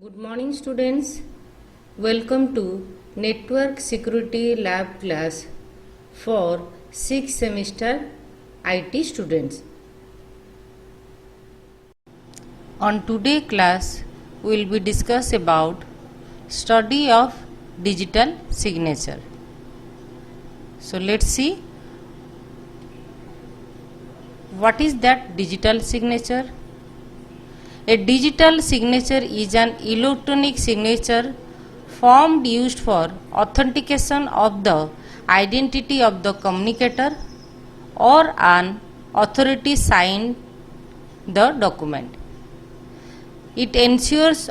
Good morning students. Welcome to Network Security Lab class for 6th semester IT students. On today class we will be discuss about study of digital signature. So let's see what is that digital signature. A digital signature is an electronic signature form used for authentication of the identity of the communicator or an authority signed the document. It ensures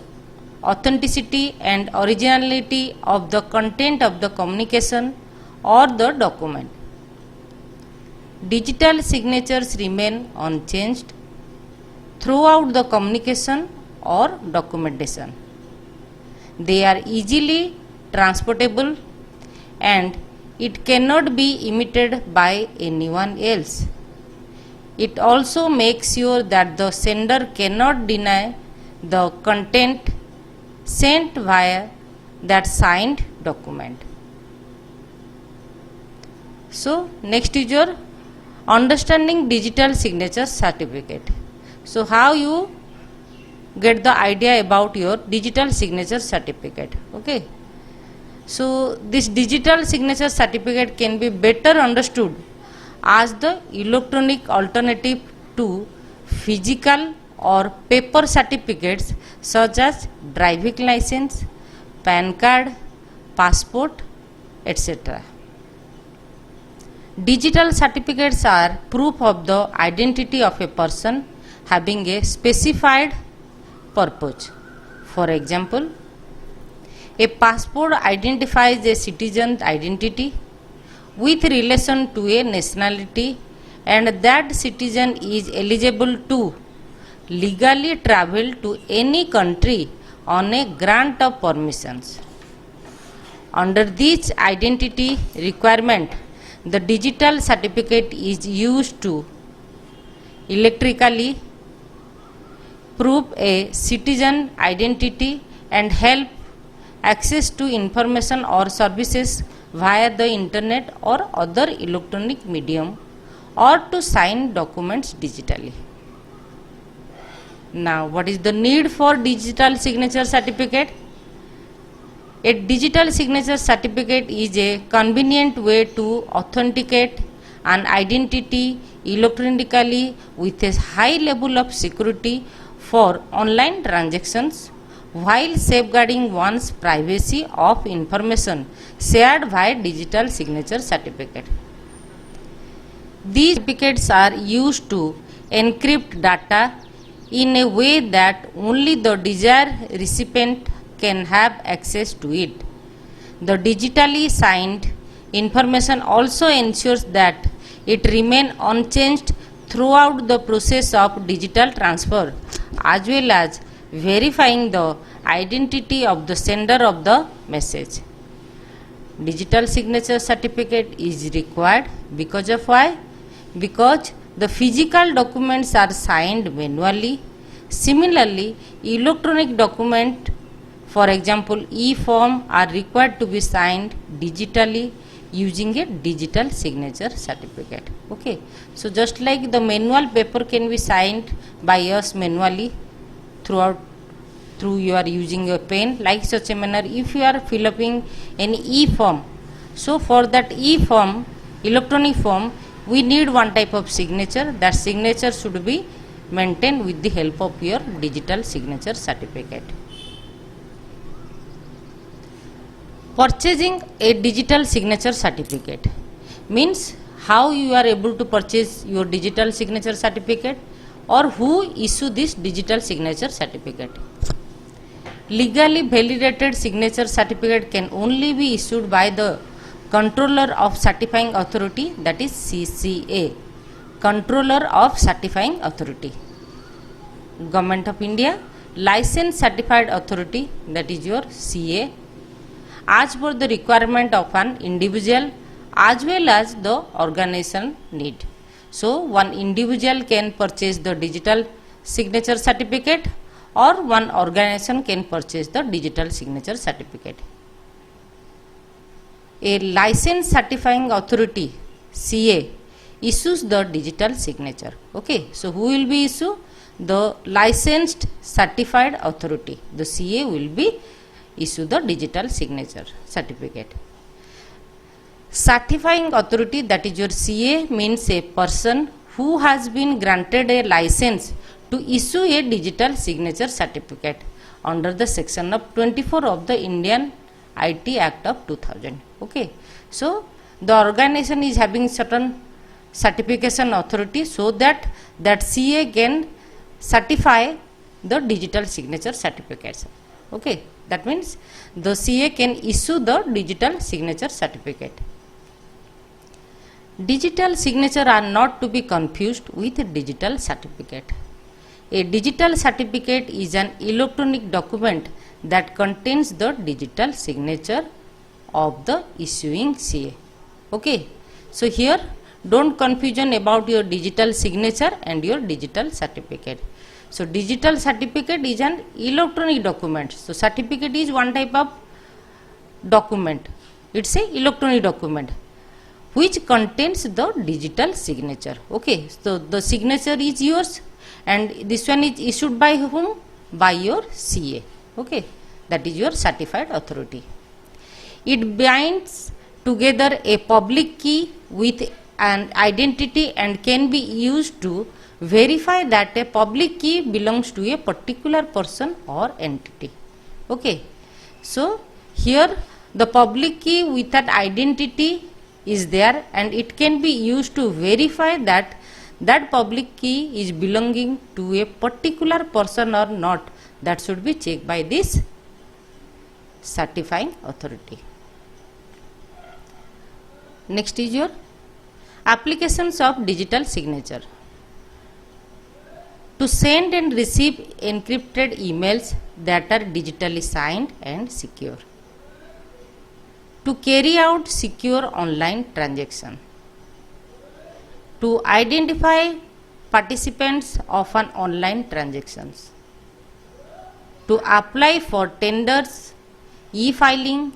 authenticity and originality of the content of the communication or the document. Digital signatures remain unchanged throughout the communication or documentation. They are easily transportable and it cannot be imitated by anyone else. It also makes sure that the sender cannot deny the content sent via that signed document. So, next is your understanding digital signature certificate. So, how you get the idea about your digital signature certificate? Okay. So, this digital signature certificate can be better understood as the electronic alternative to physical or paper certificates such as driving license, PAN card, passport, etc. Digital certificates are proof of the identity of a person having a specified purpose. For example, a passport identifies a citizen's identity with relation to a nationality and that citizen is eligible to legally travel to any country on a grant of permissions. Under this identity requirement, the digital certificate is used to electronically prove a citizen identity and help access to information or services via the internet or other electronic medium or to sign documents digitally. Now, what is the need for digital signature certificate? A digital signature certificate is a convenient way to authenticate an identity electronically with a high level of security for online transactions while safeguarding one's privacy of information shared via digital signature certificate. These certificates are used to encrypt data in a way that only the desired recipient can have access to it. The digitally signed information also ensures that it remains unchanged throughout the process of digital transfer, as well as verifying the identity of the sender of the message. Digital signature certificate is required because of why? Because the physical documents are signed manually. Similarly, electronic document, for example, e-form, are required to be signed digitally using a digital signature certificate. Okay, so just like the manual paper can be signed by us manually through you are using a pen, like such a manner if you are filling an e-form, so for that e-form, electronic form, we need one type of signature. That signature should be maintained with the help of your digital signature certificate. Purchasing a digital signature certificate means how you are able to purchase your digital signature certificate or who issue this digital signature certificate. Legally validated signature certificate can only be issued by the Controller of Certifying Authority, that is CCA, Controller of Certifying Authority. Government of India, License Certified Authority, that is your CA, as per the requirement of an individual as well as the organization need. So, one individual can purchase the digital signature certificate or one organization can purchase the digital signature certificate. A license certifying authority CA issues the digital signature. Okay, so who will be issue? The licensed certified authority, the CA will be issue the digital signature certificate. Certifying authority, that is your CA, means a person who has been granted a license to issue a digital signature certificate under the section of 24 of the Indian IT Act of 2000. Okay, so the organization is having certain certification authority, so that CA can certify the digital signature certificates. Okay, that means the CA can issue the digital signature certificate. Digital signature are not to be confused with digital certificate. A digital certificate is an electronic document that contains the digital signature of the issuing CA. Okay, so here don't confusion about your digital signature and your digital certificate. So digital certificate is an electronic document. So certificate is one type of document. It's a electronic document which contains the digital signature. Okay, so the signature is yours and this one is issued by whom? By your CA. Okay, that is your certified authority. It binds together a public key with an identity and can be used to verify that a public key belongs to a particular person or entity. Okay, so here the public key with that identity is there and it can be used to verify that public key is belonging to a particular person or not. That should be checked by this certifying authority. Next is your applications of digital signature. To send and receive encrypted emails that are digitally signed and secure. To carry out secure online transaction. To identify participants of an online transactions. To apply for tenders, e-filing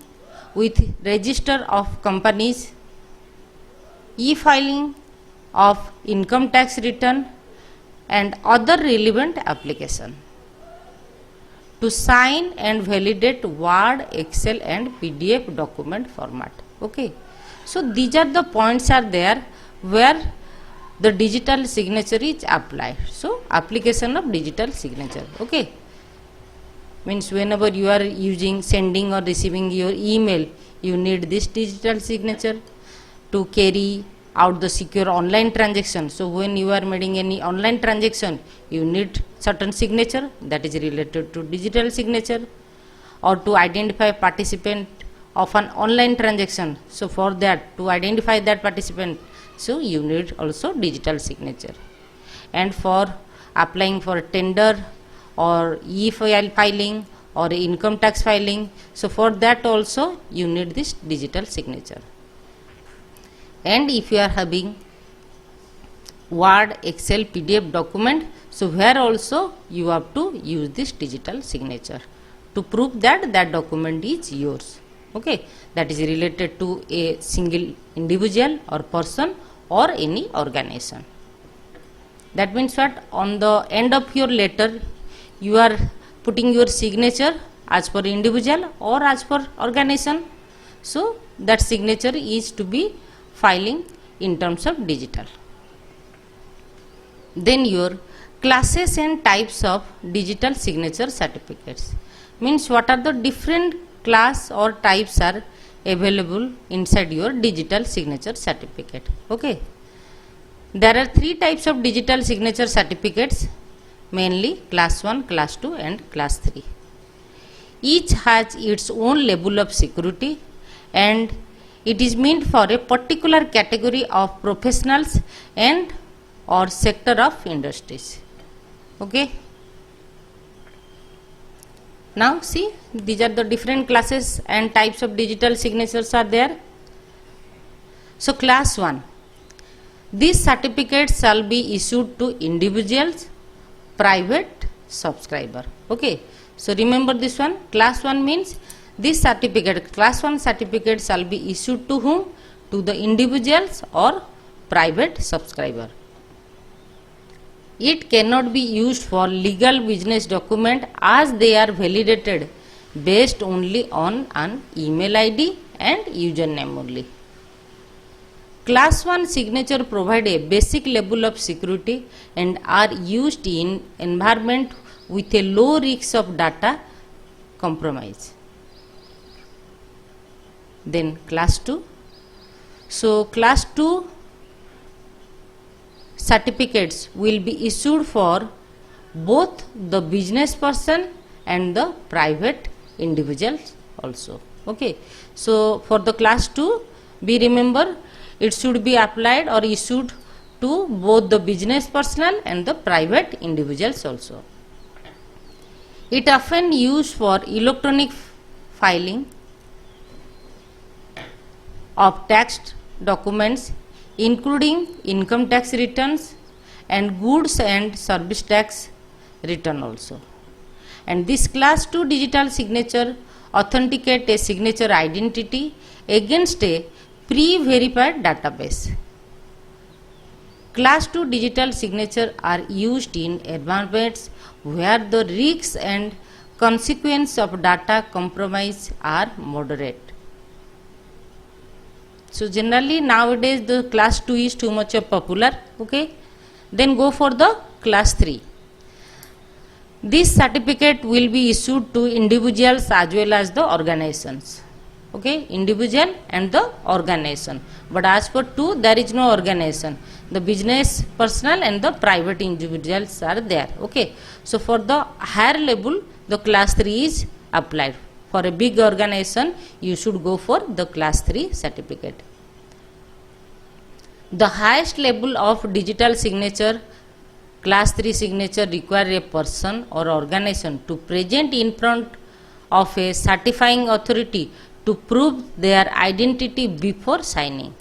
with register of companies, e-filing of income tax return and other relevant application. To sign and validate Word, Excel and PDF document format. Okay, so these are the points are there where the digital signature is applied. So application of digital signature. Okay, means whenever you are using sending or receiving your email, you need this digital signature. To carry out the secure online transaction, so when you are making any online transaction, you need certain signature that is related to digital signature. Or to identify participant of an online transaction, so for that, to identify that participant, so you need also digital signature. And for applying for tender or e-filing or income tax filing, so for that also you need this digital signature. And if you are having Word, Excel, PDF document, so where also you have to use this digital signature to prove that that document is yours. Okay, that is related to a single individual or person or any organization. That means what, on the end of your letter you are putting your signature as per individual or as per organization, so that signature is to be filing in terms of digital. Then your classes and types of digital signature certificates, means what are the different class or types are available inside your digital signature certificate. Okay, there are three types of digital signature certificates, mainly class 1, class 2 and class 3. Each has its own level of security and it is meant for a particular category of professionals and or sector of industries. Okay, now see, these are the different classes and types of digital signatures are there. So class 1, these certificates shall be issued to individuals, private subscriber. Okay, so remember this one. Class 1 means this certificate, class 1 certificate shall be issued to whom? To the individuals or private subscriber. It cannot be used for legal business document as they are validated based only on an email ID and username only. Class 1 signature provide a basic level of security and are used in environment with a low risk of data compromise. Then class 2. So class 2 certificates will be issued for both the business person and the private individuals also. Okay, so for the class 2, we remember it should be applied or issued to both the business personnel and the private individuals also. It often used for electronic filing of tax documents including income tax returns and goods and service tax return also. And this class 2 digital signature authenticate a signature identity against a pre-verified database. Class 2 digital signature are used in environments where the risks and consequence of data compromise are moderate. So generally nowadays the class 2 is too much popular. Okay, then go for the class 3. This certificate will be issued to individuals as well as the organizations. Okay, individual and the organization. But as for 2, there is no organization. The business personnel and the private individuals are there. Okay, so for the higher level, the class 3 is applied. For a big organization, you should go for the class 3 certificate. The highest level of digital signature, class 3 signature, require a person or organization to present in front of a certifying authority to prove their identity before signing.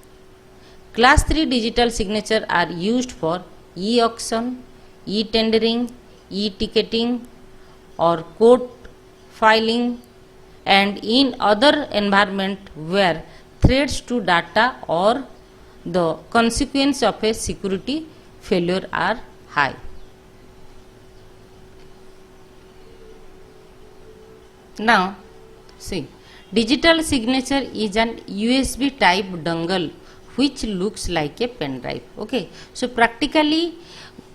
Class 3 digital signature are used for e-auction, e-tendering, e-ticketing or court filing and in other environment where threats to data or the consequence of a security failure are high. Now see, digital signature is an USB type dongle which looks like a pen drive. Okay, so practically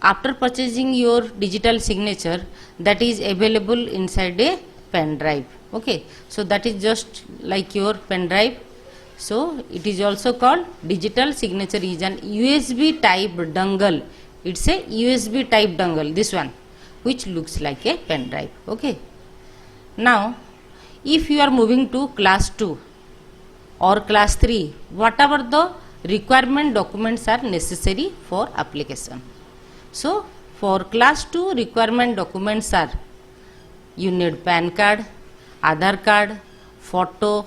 after purchasing your digital signature, that is available inside a pen drive. Okay, so that is just like your pen drive. So it is also called digital signature is an USB type dongle. It's a USB type dongle, this one, which looks like a pen drive. Okay, now if you are moving to class 2 or class 3, whatever the requirement documents are necessary for application. So for class 2 requirement documents are, you need PAN card, Aadhaar card, photo,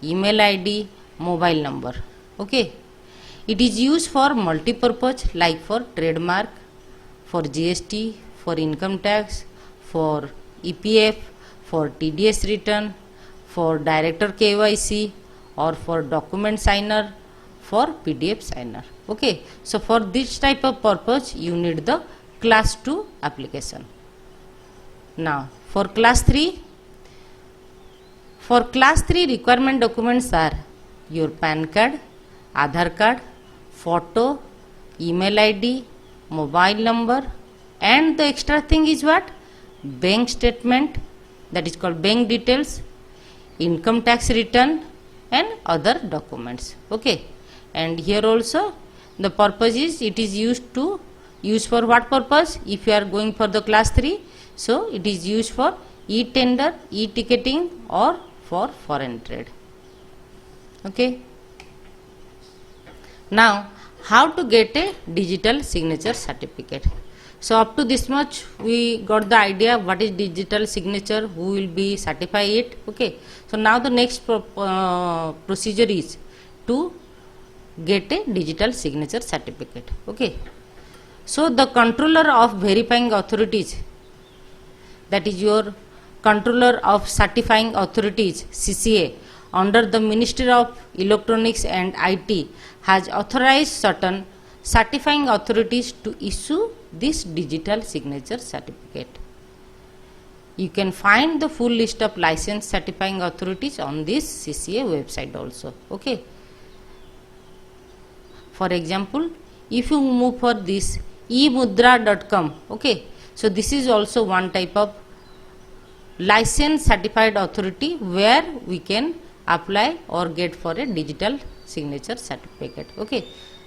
email ID, mobile number. Okay, it is used for multi-purpose like for trademark, for GST, for income tax, for EPF, for TDS return, for director KYC or for document signer, for PDF signer. Okay, so for this type of purpose you need the class 2 application. Now for class 3, requirement documents are your PAN card, Aadhaar card, photo, email ID, mobile number, and the extra thing is what? Bank statement, that is called bank details, income tax return and other documents. Okay, and here also the purpose is, it is used for what purpose? If you are going for the class 3, so it is used for e-tender, e-ticketing or for foreign trade. Okay, now how to get a digital signature certificate? So up to this much we got the idea what is digital signature, who will be certify it. Okay, so now the next procedure is to get a digital signature certificate. Okay, so the controller of verifying authorities that is your Controller of Certifying Authorities CCA under the Ministry of Electronics and IT has authorized certain certifying authorities to issue this digital signature certificate. You can find the full list of licensed certifying authorities on this CCA website also. Okay. For example, if you move for this emudra.com, okay, so this is also one type of licensed certified authority where we can apply or get for a digital signature certificate. Okay,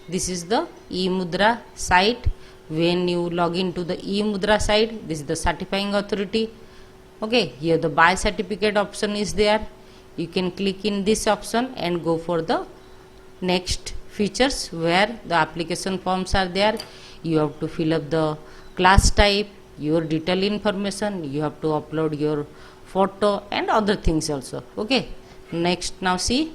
this is the eMudra site. When you log into the eMudra site, this is the certifying authority. Okay, here the buy certificate option is there. You can click in this option and go for the next features where the application forms are there. You have to fill up the class type, your detail information, you have to upload your photo and other things also. Okay, next, now see,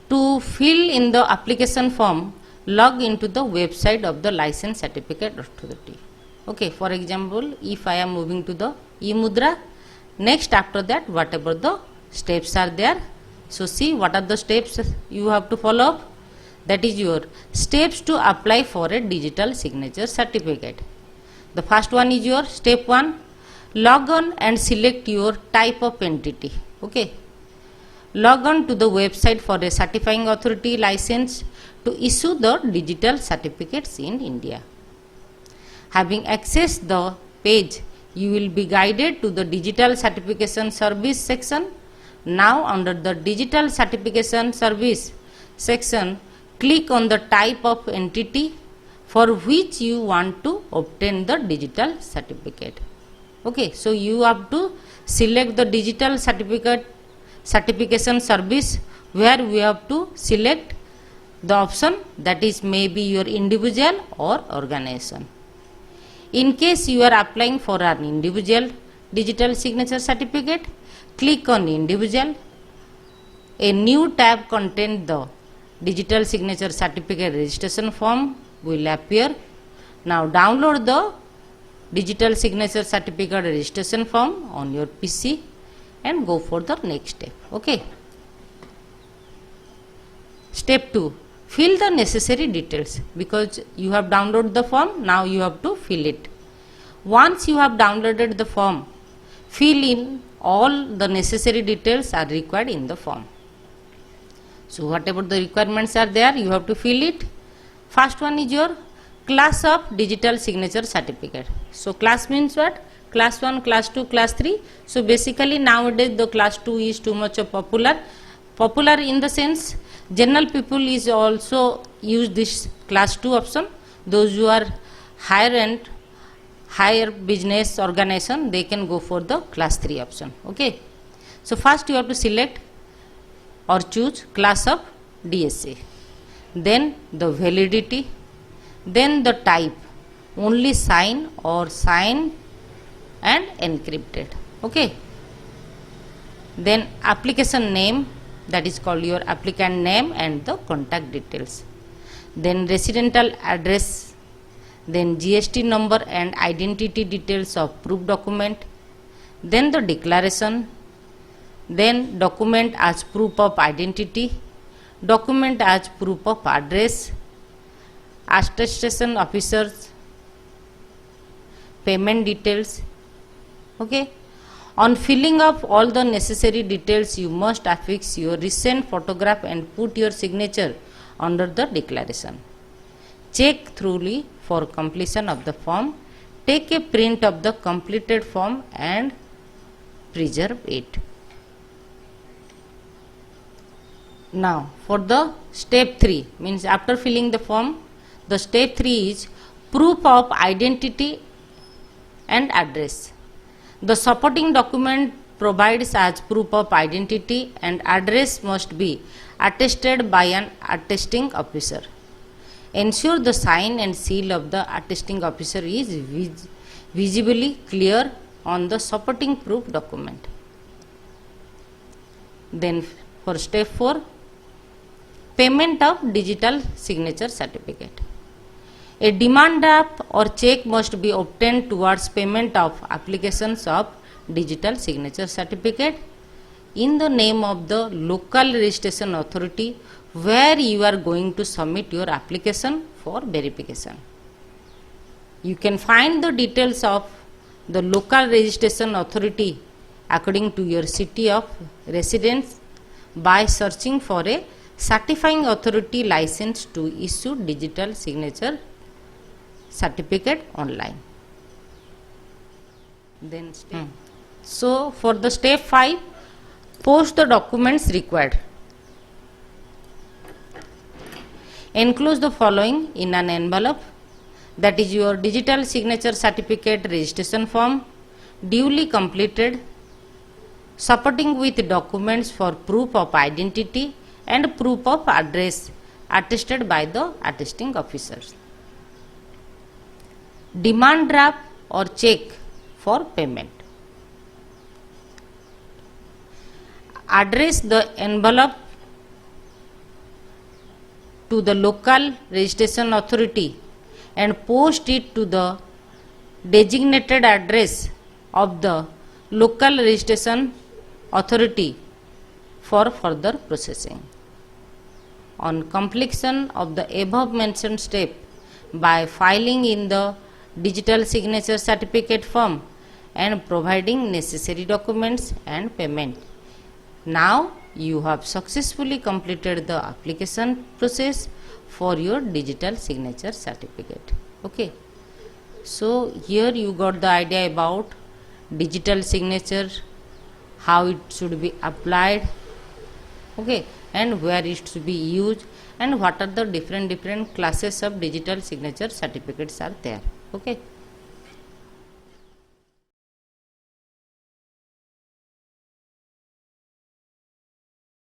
to fill in the application form, log into the website of the license certificate authority. Okay, for example, if I am moving to the eMudra, next after that whatever the steps are there, so see what are the steps you have to follow up. That is your steps to apply for a digital signature certificate. The first one is your step 1, log on and select your type of entity. Okay, log on to the website for a certifying authority license to issue the digital certificates in India. Having accessed the page, you will be guided to the digital certification service section. Now under the digital certification service section, click on the type of entity for which you want to obtain the digital certificate. Okay, so you have to select the digital certification service where we have to select the option that is maybe your individual or organization. In case you are applying for an individual digital signature certificate, click on individual. A new tab contains the digital signature certificate registration form will appear. Now download the digital signature certificate registration form on your PC and go for the next step. Okay. Step 2. Fill the necessary details, because you have downloaded the form, now you have to fill it. Once you have downloaded the form, fill in all the necessary details are required in the form. So whatever the requirements are there, you have to fill it. First one is your class of digital signature certificate. So class means what? Class 1, class 2, class 3. So basically nowadays the class 2 is too much popular. Popular in the sense general people is also use this class 2 option. Those who are higher business organization, they can go for the class 3 option. Okay. So first you have to select or choose class of DSA, then the validity, then the type, only sign or sign and encrypted. Okay. Then application name, that is called your applicant name and the contact details. Then residential address, then GST number and identity details of proof document, then the declaration, then document as proof of identity, document as proof of address, attestation officers, payment details. Okay. On filling up all the necessary details, you must affix your recent photograph and put your signature under the declaration. Check thoroughly for completion of the form. Take a print of the completed form and preserve it. Now for the step 3, means after filling the form, the step 3 is proof of identity and address. The supporting document provides as proof of identity and address must be attested by an attesting officer. Ensure the sign and seal of the attesting officer is visibly clear on the supporting proof document. Then for step 4, payment of digital signature certificate. A demand draft or check must be obtained towards payment of applications of digital signature certificate in the name of the local registration authority where you are going to submit your application for verification. You can find the details of the local registration authority according to your city of residence by searching for a certifying authority license to issue digital signature certificate online. Then so for the step 5, post the documents required. Enclose the following in an envelope, that is your digital signature certificate registration form duly completed, supporting with documents for proof of identity and proof of address attested by the attesting officers. Demand draft or check for payment. Address the envelope to the local registration authority and post it to the designated address of the local registration authority for further processing. On completion of the above mentioned step by filing in the digital signature certificate form and providing necessary documents and payment, now you have successfully completed the application process for your digital signature certificate. Okay, so here you got the idea about digital signature, how it should be applied, okay, and where it should be used, and what are the different classes of digital signature certificates are there. Okay.